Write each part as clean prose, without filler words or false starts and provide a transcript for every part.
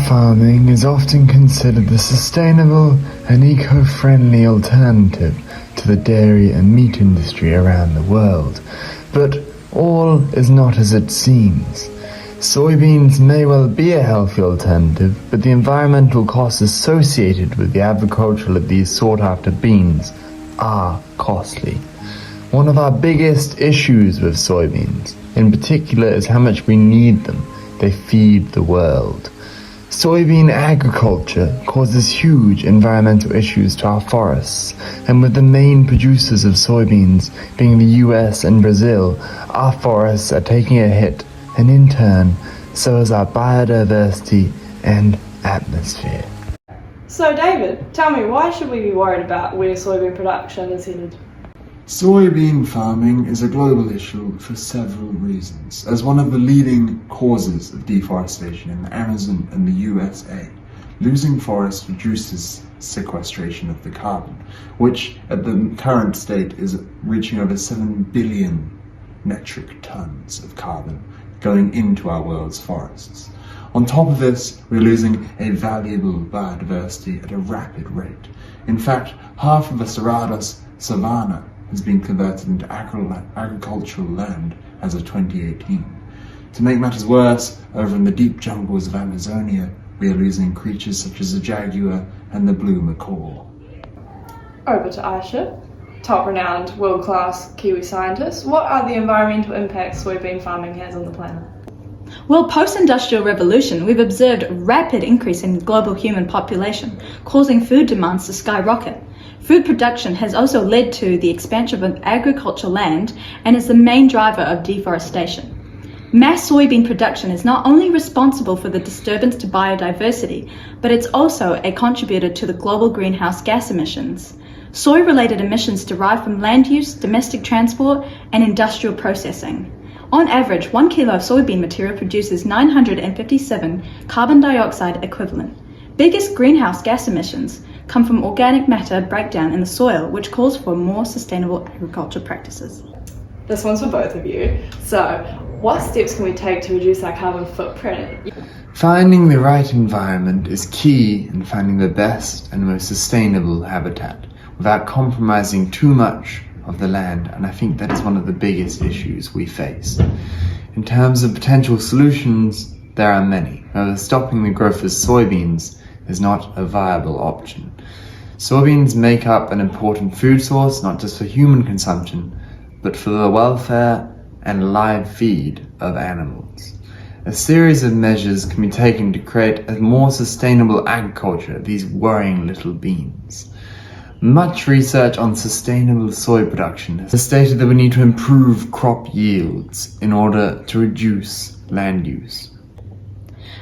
farming is often considered the sustainable and eco-friendly alternative to the dairy and meat industry around the world. But all is not as it seems. Soybeans may well be a healthy alternative, but the environmental costs associated with the agriculture of these sought-after beans are costly. One of our biggest issues with soybeans, in particular, is how much we need them. They feed the world. Soybean agriculture causes huge environmental issues to our forests, and with the main producers of soybeans being the US and Brazil, our forests are taking a hit, and in turn, so is our biodiversity and atmosphere. So David, tell me, why should we be worried about where soybean production is headed? Soybean farming is a global issue for several reasons. As one of the leading causes of deforestation in the Amazon and the USA, losing forests reduces sequestration of the carbon, which at the current state is reaching over 7 billion metric tons of carbon going into our world's forests. On top of this, we're losing a valuable biodiversity at a rapid rate. In fact, half of the Cerrados savanna has been converted into agricultural land as of 2018. To make matters worse, over in the deep jungles of Amazonia, we are losing creatures such as the jaguar and the blue macaw. Over to Aisha, top-renowned, world-class Kiwi scientist. What are the environmental impacts soybean farming has on the planet? Well, post-industrial revolution, we've observed a rapid increase in global human population, causing food demands to skyrocket. Food production has also led to the expansion of agricultural land and is the main driver of deforestation. Mass soybean production is not only responsible for the disturbance to biodiversity, but it's also a contributor to the global greenhouse gas emissions. Soy-related emissions derive from land use, domestic transport, and industrial processing. On average, 1 kilo of soybean material produces 957 carbon dioxide equivalent. Biggest greenhouse gas emissions come from organic matter breakdown in the soil, which calls for more sustainable agriculture practices. This one's for both of you. So, what steps can we take to reduce our carbon footprint? Finding the right environment is key in finding the best and most sustainable habitat without compromising too much of the land, and I think that is one of the biggest issues we face. In terms of potential solutions, there are many. However, stopping the growth of soybeans is not a viable option. Soybeans make up an important food source, not just for human consumption, but for the welfare and live feed of animals. A series of measures can be taken to create a more sustainable agriculture of these worrying little beans. Much research on sustainable soy production has stated that we need to improve crop yields in order to reduce land use.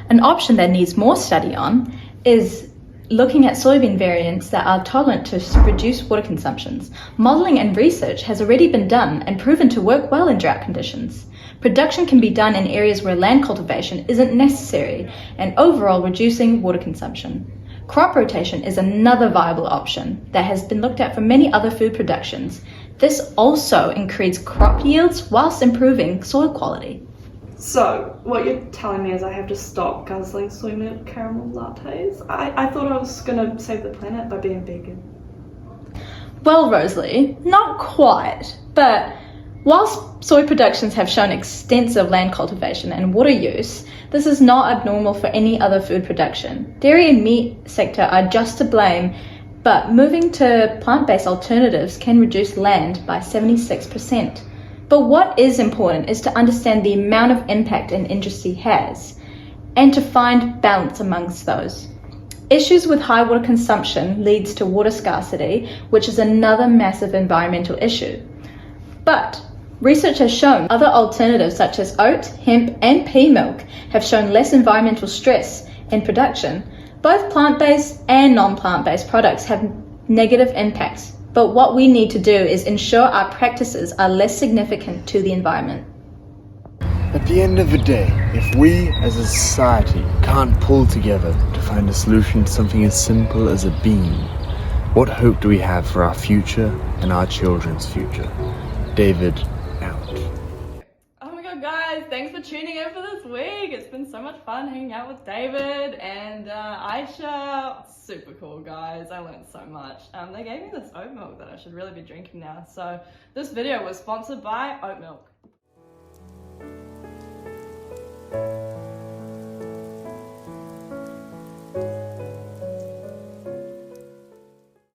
An option that needs more study on is looking at soybean variants that are tolerant to reduced water consumptions. Modelling and research has already been done and proven to work well in drought conditions. Production can be done in areas where land cultivation isn't necessary and overall reducing water consumption. Crop rotation is another viable option that has been looked at for many other food productions. This also increases crop yields whilst improving soil quality. So, what you're telling me is I have to stop guzzling soy milk caramel lattes? I thought I was going to save the planet by being vegan. Well, Rosalie, not quite, but whilst soy productions have shown extensive land cultivation and water use, this is not abnormal for any other food production. Dairy and meat sector are just to blame, but moving to plant-based alternatives can reduce land by 76%. But what is important is to understand the amount of impact an industry has and to find balance amongst those. Issues with high water consumption leads to water scarcity, which is another massive environmental issue. But research has shown other alternatives such as oat, hemp, and pea milk have shown less environmental stress in production. Both plant-based and non-plant-based products have negative impacts, but what we need to do is ensure our practices are less significant to the environment. At the end of the day, if we as a society can't pull together to find a solution to something as simple as a bean, what hope do we have for our future and our children's future? David, out. Oh my god, guys! guys, thanks for tuning in for this week. It's been so much fun hanging out with David and Aisha. Super cool, guys. I learned so much. They gave me this oat milk that I should really be drinking now. So this video was sponsored by oat milk.